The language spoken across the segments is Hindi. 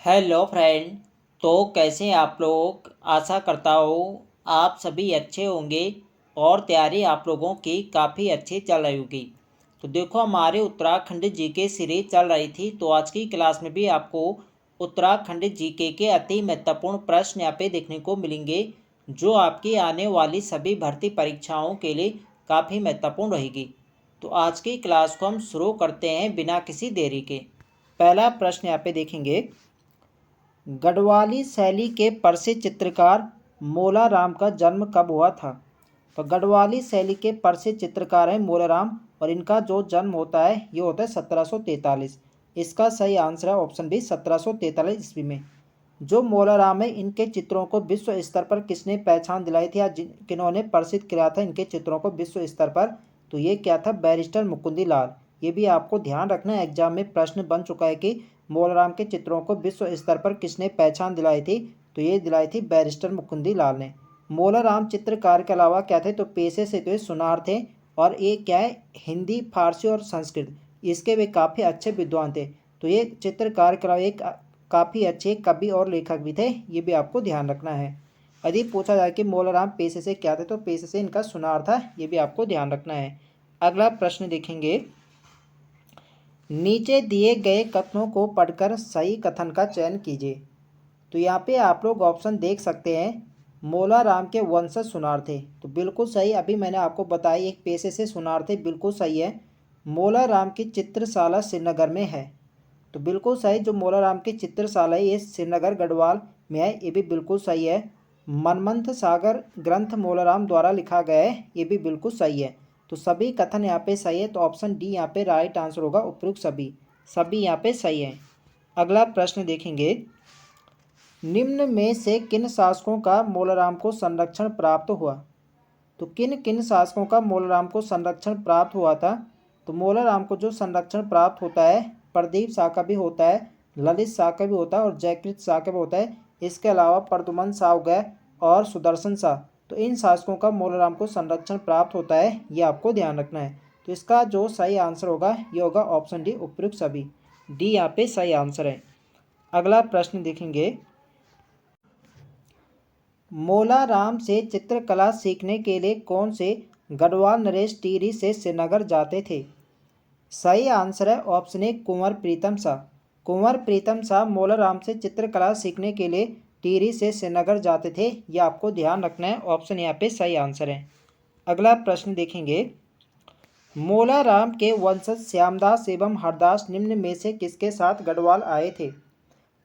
Hello friend. तो कैसे हैं आप लोग। आशा करता हूँ आप सभी अच्छे होंगे और तैयारी आप लोगों की काफ़ी अच्छी चल रही होगी। तो देखो हमारे उत्तराखंड जीके सीरीज चल रही थी, तो आज की क्लास में भी आपको उत्तराखंड जीके के अति महत्वपूर्ण प्रश्न यहाँ पे देखने को मिलेंगे, जो आपकी आने वाली सभी भर्ती परीक्षाओं के लिए काफ़ी महत्वपूर्ण रहेगी। तो आज की क्लास को हम शुरू करते हैं बिना किसी देरी के। पहला प्रश्न यहाँ पे देखेंगे, गढ़वाली शैली के प्रसिद्ध चित्रकार मोलाराम का जन्म कब हुआ था। तो गढ़वाली शैली के प्रसिद्ध चित्रकार हैं मोलाराम, और इनका जो जन्म होता है ये होता है 1743। इसका सही आंसर है ऑप्शन बी 1743 ईस्वी में। जो मोलाराम है इनके चित्रों को विश्व स्तर पर किसने पहचान दिलाई थी, या किन्होंने प्रसिद्ध किया था इनके चित्रों को विश्व स्तर पर, तो ये क्या था, बैरिस्टर मुकुंदी लाल। ये भी आपको ध्यान रखना है, एग्जाम में प्रश्न बन चुका है कि मोलाराम के चित्रों को विश्व स्तर पर किसने पहचान दिलाई थी, तो ये दिलाई थी बैरिस्टर मुकुंदी लाल ने। मोलाराम चित्रकार के अलावा क्या थे, तो पेशे से तो ये सुनार थे, और ये क्या है, हिंदी, फारसी और संस्कृत इसके वे काफ़ी अच्छे विद्वान थे। तो ये चित्रकार के अलावा एक काफ़ी अच्छे कवि और लेखक भी थे, ये भी आपको ध्यान रखना है। यदि पूछा जाए कि मोलाराम पेशे से क्या थे, तो पेशे से इनका सुनार था, ये भी आपको ध्यान रखना है। अगला प्रश्न देखेंगे, नीचे दिए गए कथनों को पढ़कर सही कथन का चयन कीजिए। तो यहाँ पे आप लोग ऑप्शन देख सकते हैं, मोलाराम के वंशज सुनार थे, तो बिल्कुल सही। अभी मैंने आपको बताया एक पेशे से सुनार थे, बिल्कुल सही है। मोलाराम की चित्रशाला श्रीनगर में है, तो बिल्कुल सही। जो मोलाराम की चित्रशाला है ये श्रीनगर गढ़वाल में है, ये भी बिल्कुल सही है। मनमंथ सागर ग्रंथ मोलाराम द्वारा लिखा गया है, ये भी बिल्कुल सही है। तो सभी कथन यहाँ पे सही है, तो ऑप्शन डी यहाँ पे राइट आंसर होगा। उपयुक्त सभी सभी यहाँ पे सही है। अगला प्रश्न देखेंगे, निम्न में से किन शासकों का मोलाराम को संरक्षण प्राप्त हुआ। तो किन किन शासकों का मोलाराम को संरक्षण प्राप्त हुआ था। तो मोलाराम को जो संरक्षण प्राप्त होता है, प्रदीप शाह का भी होता है, ललित शाह का भी होता है और जयकृत शाह का भी होता है। इसके अलावा प्रदुमन शाह हो गए और सुदर्शन शाह, तो इन शासकों का मोलाराम को संरक्षण प्राप्त होता है, ये आपको ध्यान रखना है। तो इसका जो सही आंसर होगा ये होगा ऑप्शन डी, उपयुक्त सभी। डी यहाँ पे सही आंसर है। अगला प्रश्न देखेंगे, मोलाराम से चित्रकला सीखने के लिए कौन से गढ़वाल नरेश टिहरी से श्रीनगर जाते थे। सही आंसर है ऑप्शन ए, कुंवर प्रीतम शाह। कुंवर प्रीतम शाह मोलाराम से चित्रकला सीखने के लिए टिहरी से श्रीनगर जाते थे, यह आपको ध्यान रखना है। ऑप्शन यहाँ पे सही आंसर है। अगला प्रश्न देखेंगे, मोलाराम के वंशज श्यामदास एवं हरदास निम्न में से किसके साथ गढ़वाल आए थे।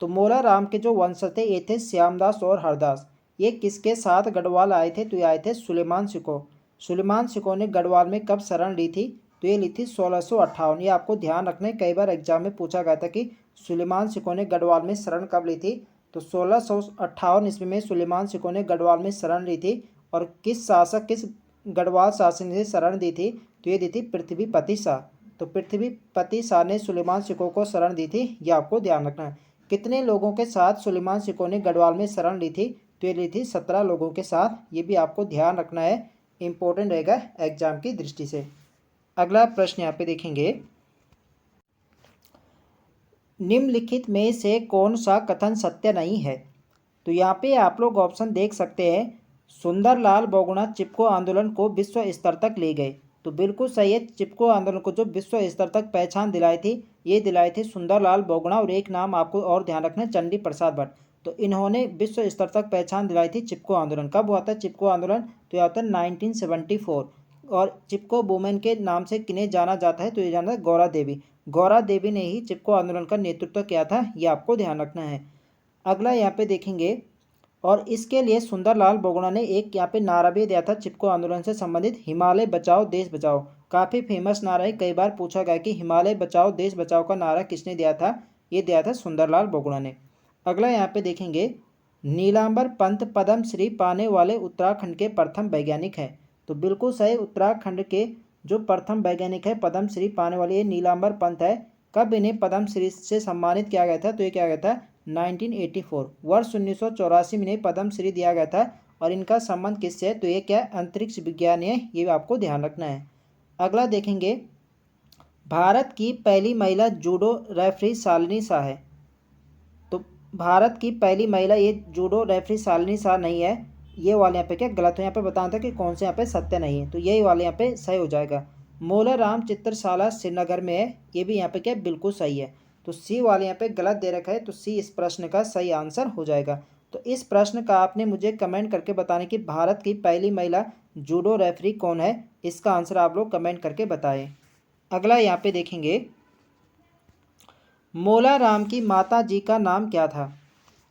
तो मोलाराम के जो वंशज थे ये थे श्यामदास और हरदास। ये किसके साथ गढ़वाल आए थे, तो ये आए थे सुलेमान सिको। सुलेमान सिको ने गढ़वाल में कब शरण ली थी, तो ये ली थी 1658। ये आपको ध्यान रखना है, कई बार एग्जाम में पूछा गया था कि सुलेमान सिको ने गढ़वाल में शरण कब ली थी। तो 1658 ईस्वी में सुलेमान सिको ने गढ़वाल में शरण ली थी। और किस गढ़वाल शासक ने शरण दी थी, तो ये दी थी पृथ्वीपति शाह। तो पृथ्वीपति शाह ने सुलेमान सिको को शरण दी थी, ये आपको ध्यान रखना है। कितने लोगों के साथ सुलेमान सिको ने गढ़वाल में शरण ली थी, तो ये ली थी 17 लोगों के साथ। ये भी आपको ध्यान रखना है, इंपॉर्टेंट रहेगा एग्जाम की दृष्टि से। अगला प्रश्न यहाँ पे देखेंगे, निम्नलिखित में से कौन सा कथन सत्य नहीं है। तो यहाँ पे आप लोग ऑप्शन देख सकते हैं, सुंदरलाल बहुगुणा चिपको आंदोलन को विश्व स्तर तक ले गए, तो बिल्कुल सही है। चिपको आंदोलन को जो विश्व स्तर तक पहचान दिलाई थी, ये दिलाई थी सुंदरलाल बहुगुणा। और एक नाम आपको और ध्यान रखना है, चंडी प्रसाद भट्ट। तो इन्होंने विश्व स्तर तक पहचान दिलाई थी चिपको आंदोलन। कब हुआ था चिपको आंदोलन, तो यह होता है 1974। और चिपको वुमेन के नाम से किन्हें जाना जाता है, तो ये जाना है गौरा देवी। गौरा देवी ने ही चिपको आंदोलन का नेतृत्व किया था, ये आपको ध्यान रखना है। अगला यहाँ पे देखेंगे, और इसके लिए सुंदरलाल बहुगुणा ने एक यहाँ पे नारा भी दिया था चिपको आंदोलन से संबंधित, हिमालय बचाओ देश बचाओ। काफ़ी फेमस नारा है, कई बार पूछा गया कि हिमालय बचाओ देश बचाओ का नारा किसने दिया था, ये दिया था सुंदरलाल बहुगुणा ने। अगला यहाँ पे देखेंगे, नीलांबर पंत पद्मश्री पाने वाले उत्तराखंड के प्रथम वैज्ञानिक हैं। तो बिल्कुल सही, उत्तराखंड के जो प्रथम वैज्ञानिक है पद्मश्री पाने वाले, ये नीलांबर पंत है। कब इन्हें पद्मश्री से सम्मानित किया गया था, तो ये किया गया था 1984, वर्ष 1984 में इन्हें पद्मश्री दिया गया था। और इनका संबंध किससे है, तो ये क्या अंतरिक्ष विज्ञान है, ये आपको ध्यान रखना है। अगला देखेंगे, भारत की पहली महिला जूडो रेफरी शालिनी शाह है। तो भारत की पहली महिला, ये जूडो रेफरी शालिनी शाह नहीं है। ये वाले यहाँ पे क्या गलत है, यहाँ पे बताना था कि कौन से यहाँ पे सत्य नहीं है, तो यही वाले यहाँ पे सही हो जाएगा। मोलाराम चित्रशाला श्रीनगर में है, ये भी यहाँ पे क्या बिल्कुल सही है। तो सी वाले यहाँ पे गलत दे रखा है, तो सी इस प्रश्न का सही आंसर हो जाएगा। तो इस प्रश्न का आपने मुझे कमेंट करके बताने कि भारत की पहली महिला जूडो रेफरी कौन है, इसका आंसर आप लोग कमेंट करके बताएं। अगला यहाँ पे देखेंगे, मोलाराम की माता जी का नाम क्या था।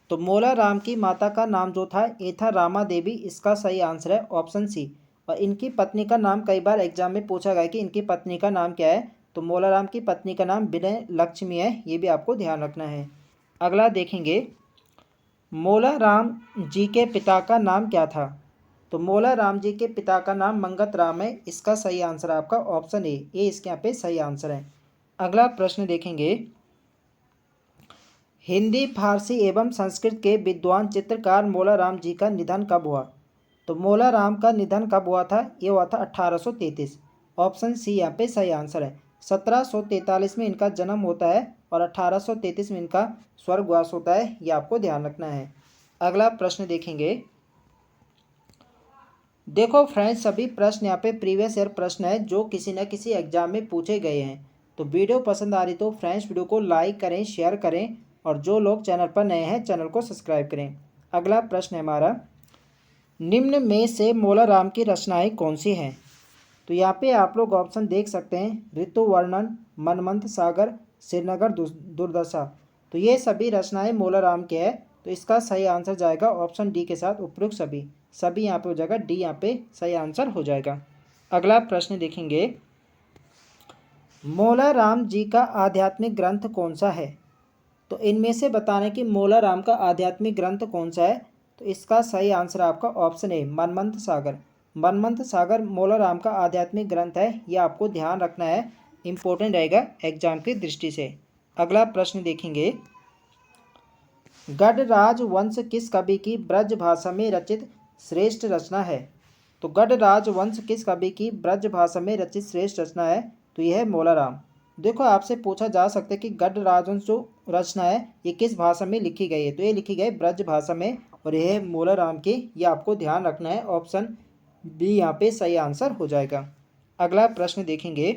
तो मोलाराम की माता का नाम जो था ये था रामा देवी, इसका सही आंसर है ऑप्शन सी। और इनकी पत्नी का नाम कई बार एग्जाम में पूछा गया कि इनकी पत्नी का नाम क्या है, तो मोलाराम की पत्नी का नाम विनय लक्ष्मी है, ये भी आपको ध्यान रखना है। अगला देखेंगे, मोलाराम जी के पिता का नाम क्या था। तो मोलाराम जी के पिता का नाम मंगत राम है, इसका सही आंसर आपका ऑप्शन ए इसके यहाँ पे सही आंसर है। अगला प्रश्न देखेंगे, हिंदी, फारसी एवं संस्कृत के विद्वान चित्रकार मोलाराम जी का निधन कब हुआ। तो मोलाराम का निधन कब हुआ था, ये हुआ था 1833। ऑप्शन सी यहाँ पे सही आंसर है। 1743 में इनका जन्म होता है और 1833 में इनका स्वर्गवास होता है, ये आपको ध्यान रखना है। अगला प्रश्न देखेंगे, देखो फ्रेंड्स सभी प्रश्न यहाँ पे प्रीवियस ईयर प्रश्न है जो किसी न किसी एग्जाम में पूछे गए हैं। तो वीडियो पसंद आ रही तो फ्रेंड्स वीडियो को लाइक करें, शेयर करें, और जो लोग चैनल पर नए हैं चैनल को सब्सक्राइब करें। अगला प्रश्न है हमारा, निम्न में से मोलाराम की रचनाएं कौन सी हैं। तो यहाँ पे आप लोग ऑप्शन देख सकते हैं, ऋतु वर्णन, मनमंथ सागर, श्रीनगर दुर्दशा। तो ये सभी रचनाएं मोलाराम के हैं, तो इसका सही आंसर जाएगा ऑप्शन डी के साथ उपयुक्त सभी। सभी यहाँ पे हो जाएगा, डी यहाँ पे सही आंसर हो जाएगा। अगला प्रश्न देखेंगे, मोलाराम जी का आध्यात्मिक ग्रंथ कौन सा है। तो इनमें से बताने कि मोलाराम का आध्यात्मिक ग्रंथ कौन सा है, तो इसका सही आंसर आपका ऑप्शन ए मनमंथ सागर। मनमंथ सागर मोलाराम का आध्यात्मिक ग्रंथ है, ये आपको ध्यान रखना है, इम्पोर्टेंट रहेगा एग्जाम की दृष्टि से। अगला प्रश्न देखेंगे, गढ़राज वंश किस कवि की ब्रज भाषा में रचित श्रेष्ठ रचना है। तो गढ़राज वंश किस कवि की ब्रज भाषा में रचित श्रेष्ठ रचना है, तो यह है मोलाराम। देखो आपसे पूछा जा सकता है कि गढ़ राजवंश जो रचना है ये किस भाषा में लिखी गई है, तो ये लिखी गई ब्रज भाषा में, और यह है मोलाराम की, ये आपको ध्यान रखना है, ऑप्शन बी यहाँ पे सही आंसर हो जाएगा। अगला प्रश्न देखेंगे,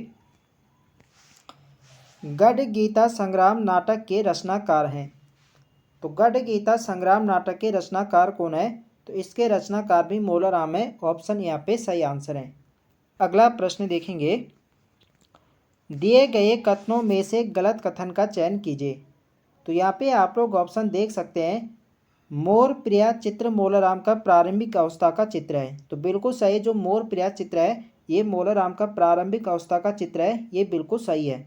गढ़ गीता संग्राम नाटक के रचनाकार हैं। तो गढ़ गीता संग्राम नाटक के रचनाकार कौन है, तो इसके रचनाकार भी मोलाराम है, ऑप्शन यहाँ पे सही आंसर है। अगला प्रश्न देखेंगे, दिए गए कथनों में से गलत कथन का चयन कीजिए। तो यहाँ पे आप लोग ऑप्शन देख सकते हैं, मोर प्रिया चित्र मोलाराम का प्रारंभिक अवस्था का चित्र है। तो बिल्कुल सही, जो मोर प्रिया चित्र है ये मोलाराम का प्रारंभिक अवस्था का चित्र है, ये बिल्कुल सही है।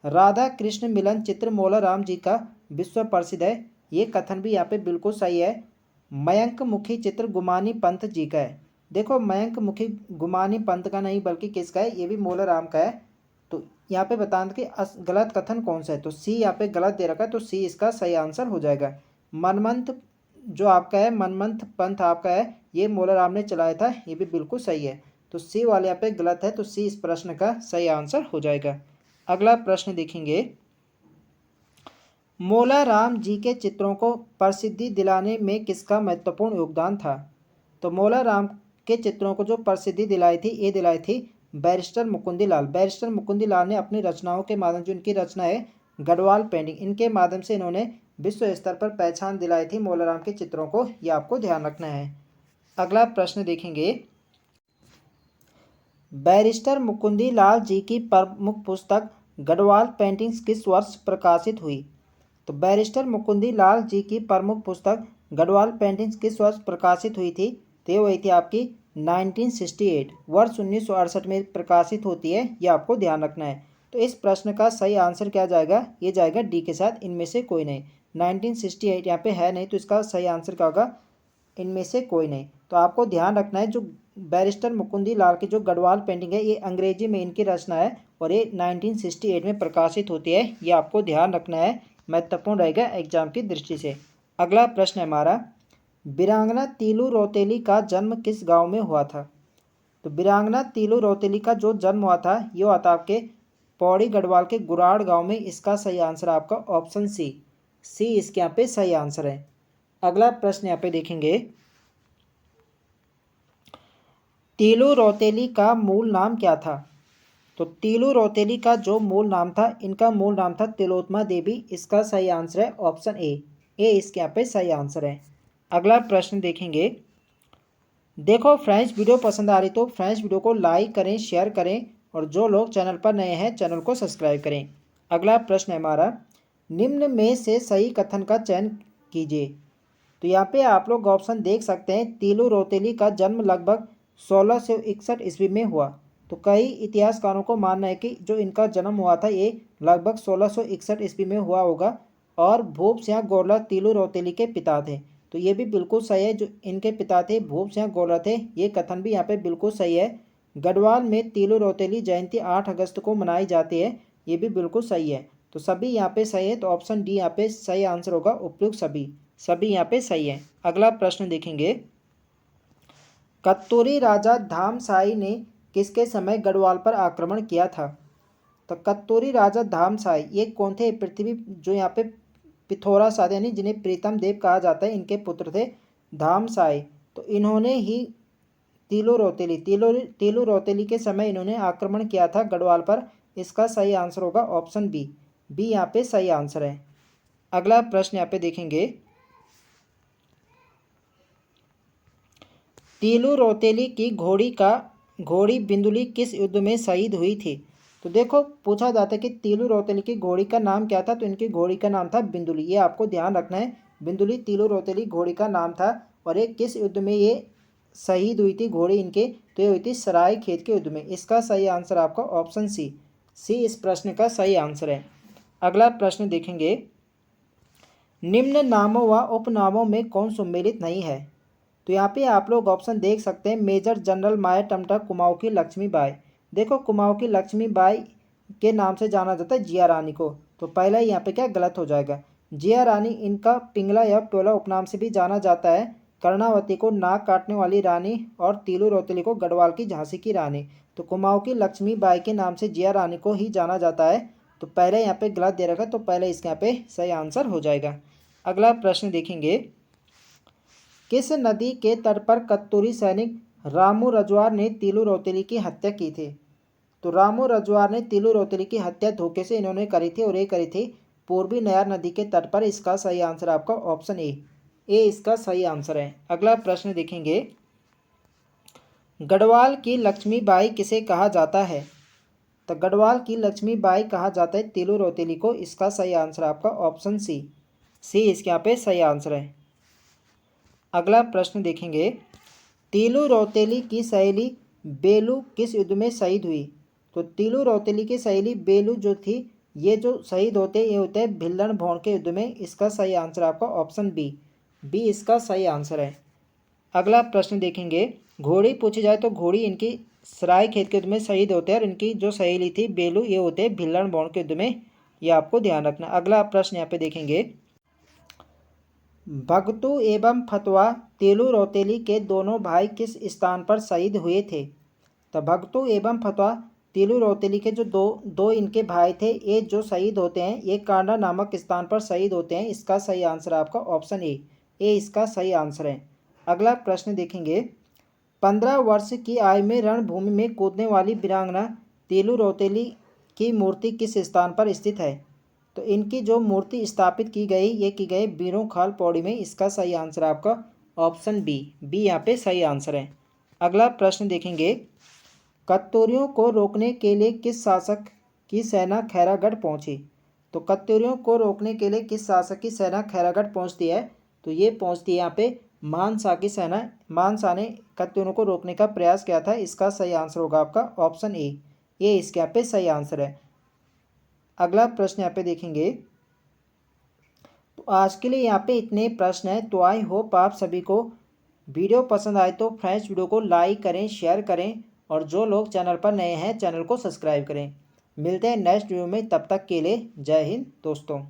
राधा कृष्ण मिलन चित्र मोलाराम जी का विश्व प्रसिद्ध है, ये कथन भी यहाँ पे बिल्कुल सही है। मयंक मुखी चित्र गुमानी पंत जी का है। देखो मयंक मुखी गुमानी पंत का नहीं बल्कि किसका है, ये भी मोलाराम का है। तो यहाँ पे बताना कि गलत कथन कौन सा है, तो सी यहाँ पे गलत दे रखा है, तो सी इसका सही आंसर हो जाएगा। मनमंथ जो आपका है, मनमंथ पंथ आपका है, ये मोलाराम ने चलाया था, ये भी बिल्कुल सही है। तो सी वाले यहाँ पे गलत है, तो सी इस प्रश्न का सही आंसर हो जाएगा। अगला प्रश्न देखेंगे, मोलाराम जी के चित्रों को प्रसिद्धि दिलाने में किसका महत्वपूर्ण योगदान था। तो मोलाराम के चित्रों को जो प्रसिद्धि दिलाई थी, ये दिलाई थी बैरिस्टर मुकुंदी लाल। बैरिस्टर मुकुंदी लाल ने अपनी रचनाओं के माध्यम, जो इनकी रचना है गढ़वाल पेंटिंग, इनके माध्यम से इन्होंने विश्व स्तर पर पहचान दिलाई थी मोलाराम के चित्रों को, ये आपको ध्यान रखना है। अगला प्रश्न देखेंगे, बैरिस्टर मुकुंदी लाल जी की प्रमुख पुस्तक गढ़वाल पेंटिंग्स किस वर्ष प्रकाशित हुई। तो बैरिस्टर मुकुंदी लाल जी की प्रमुख पुस्तक गढ़वाल पेंटिंग्स किस वर्ष प्रकाशित हुई थी, तो ये हुई थी आपकी 1968, वर्ष 1968 में प्रकाशित होती है, ये आपको ध्यान रखना है। तो इस प्रश्न का सही आंसर क्या जाएगा, ये जाएगा डी के साथ, इनमें से कोई नहीं। 1968 यहाँ पे है नहीं, तो इसका सही आंसर क्या होगा, इनमें से कोई नहीं। तो आपको ध्यान रखना है, जो बैरिस्टर मुकुंदी लाल की जो गढ़वाल पेंटिंग है ये अंग्रेजी में इनकी रचना है, और ये 1968 में प्रकाशित होती है, ये आपको ध्यान रखना है, महत्वपूर्ण रहेगा एग्जाम की दृष्टि से। अगला प्रश्न है हमारा, वीरांगना तीलू रौतेली का जन्म किस गांव में हुआ था। तो वीरांगना तीलू रौतेली का जो जन्म हुआ था ये हुआ था आपके पौड़ी गढ़वाल के गुराड़ गांव में, इसका सही आंसर आपका ऑप्शन सी सी इसके यहाँ पे सही आंसर है। अगला प्रश्न यहाँ पे देखेंगे, तीलू रौतेली का मूल नाम क्या था? तो तीलू रौतेली का जो मूल नाम था, इनका मूल नाम था तिलोत्तमा देवी। इसका सही आंसर है ऑप्शन ए इसके यहाँ पे सही आंसर है। अगला प्रश्न देखेंगे, देखो फ्रेंड्स वीडियो पसंद आ रही तो फ्रेंड्स वीडियो को लाइक करें, शेयर करें और जो लोग चैनल पर नए हैं चैनल को सब्सक्राइब करें। अगला प्रश्न है हमारा, निम्न में से सही कथन का चयन कीजिए। तो यहाँ पे आप लोग ऑप्शन देख सकते हैं, तीलू रौतेली का जन्म लगभग 1661 ईस्वी में हुआ। तो कई इतिहासकारों को मानना है कि जो इनका जन्म हुआ था ये लगभग 1661 ईस्वी में हुआ होगा और भूप सिंह गोरला तीलू रौतेली के पिता थे। तो ये भी बिल्कुल सही है, जो इनके पिता थे भूप सिंह गोरला थे, ये कथन भी यहाँ पे बिल्कुल सही है। गढ़वाल में तीलू रौतेली जयंती 8 अगस्त को मनाई जाती है, ये भी बिल्कुल सही है। तो सभी यहाँ पे सही है, तो ऑप्शन डी यहाँ पे सही आंसर होगा, उपयुक्त सभी यहाँ पे सही है। अगला प्रश्न देखेंगे, कत्तूरी राजा धामसाई ने किसके समय गढ़वाल पर आक्रमण किया था? तो कत्तूरी राजा धामसाई ये कौन थे? पृथ्वी जो यहाँ पे पिथौरा साध यानी जिन्हें प्रीतम देव कहा जाता है, इनके पुत्र थे धामसाई। तो इन्होंने ही तीलू रौतेली के समय इन्होंने आक्रमण किया था गढ़वाल पर। इसका सही आंसर होगा ऑप्शन बी यहाँ पे सही आंसर है। अगला प्रश्न यहाँ पे देखेंगे, तीलू रौतेली की घोड़ी बिंदुली किस युद्ध में शहीद हुई थी? तो देखो पूछा जाता है कि तीलू रौतेली की घोड़ी का नाम क्या था? तो इनकी घोड़ी का नाम था बिंदुली। ये आपको ध्यान रखना है, बिंदुली तीलू रौतेली घोड़ी का नाम था। और ये किस युद्ध में ये शहीद हुई थी घोड़ी इनके? तो ये हुई थी सराय खेत के युद्ध में। इसका सही आंसर आपका ऑप्शन सी इस प्रश्न का सही आंसर है। अगला प्रश्न देखेंगे, निम्न नामों व उपनामों में कौन सम्मिलित नहीं है? तो यहाँ पे आप लोग ऑप्शन देख सकते हैं, मेजर जनरल माया टमटा कुमाऊँ की लक्ष्मीबाई। देखो कुमाऊँ की लक्ष्मीबाई के नाम से जाना जाता है जिया रानी को, तो पहला यहाँ पे क्या गलत हो जाएगा। जिया रानी इनका पिंगला या टोला उपनाम से भी जाना जाता है। कर्णावती को नाक काटने वाली रानी और तीलू रौतेली को गढ़वाल की झांसी की रानी। तो कुमाऊँ की लक्ष्मीबाई के नाम से जिया रानी को ही जाना जाता है। तो पहले यहाँ पे गलत दे रखा, तो पहले इसके यहाँ पे सही आंसर हो जाएगा। अगला प्रश्न देखेंगे, किस नदी के तट पर कत्तूरी सैनिक रामू रजवार ने तीलू रौतेली की हत्या की थी? तो रामू रजवार ने तीलू रौतेली की हत्या धोखे से इन्होंने करी थी और ये करी थी पूर्वी नयार नदी के तट पर। इसका सही आंसर आपका ऑप्शन ए इसका सही आंसर है। अगला प्रश्न देखेंगे, गढ़वाल की लक्ष्मीबाई किसे कहा जाता है? तो गढ़वाल की लक्ष्मीबाई कहा जाता है तीलू रौतेली को। इसका सही आंसर आपका ऑप्शन सी इसके यहाँ पे सही आंसर है। अगला प्रश्न देखेंगे, तीलू रौतेली की सहेली बेलू किस युद्ध में शहीद हुई? तो तीलू रौतेली की सहेली बेलू जो थी, ये जो शहीद होते ये होते हैं भिल्लन भौण के युद्ध में। इसका सही आंसर आपका ऑप्शन बी इसका सही आंसर है। अगला प्रश्न देखेंगे, घोड़ी पूछी जाए तो घोड़ी इनकी सराय खेत के युद्ध में शहीद होते हैं और इनकी जो सहेली थी बेलू ये होते हैं भिल्लन भौण के युद्ध में। ये आपको ध्यान रखना। अगला प्रश्न यहाँ पे देखेंगे, भगतू एवं फतवा तीलू रौतेली के दोनों भाई किस स्थान पर शहीद हुए थे? तो भगतू एवं फतवा तीलू रौतेली के जो दो इनके भाई थे, ये जो शहीद होते हैं ये कांडा नामक स्थान पर शहीद होते हैं। इसका सही आंसर आपका ऑप्शन ए इसका सही आंसर है। अगला प्रश्न देखेंगे, 15 वर्ष की आयु में रणभूमि में कूदने वाली वीरांगना तीलू रौतेली की मूर्ति किस स्थान पर स्थित है? तो इनकी जो मूर्ति स्थापित की गई ये की गई बीरों खाल पौड़ी में। इसका सही आंसर आपका ऑप्शन बी यहाँ पे सही आंसर है। अगला प्रश्न देखेंगे, कत्तूरियों को रोकने के लिए किस शासक की सेना खैरागढ़ पहुंची? तो कत्तूरियों को रोकने के लिए किस शासक की सेना खैरागढ़ पहुंचती है? तो ये पहुंचती है यहाँ पे मानसा की सेना। मानसा ने कत्तूरियों को रोकने का प्रयास किया था। इसका सही आंसर होगा आपका ऑप्शन ए इसके यहाँ पे सही आंसर है। अगला प्रश्न यहाँ पे देखेंगे, तो आज के लिए यहाँ पे इतने प्रश्न हैं। तो आई होप आप सभी को वीडियो पसंद आए तो फ्रेंड्स वीडियो को लाइक करें, शेयर करें और जो लोग चैनल पर नए हैं चैनल को सब्सक्राइब करें। मिलते हैं नेक्स्ट वीडियो में, तब तक के लिए जय हिंद दोस्तों।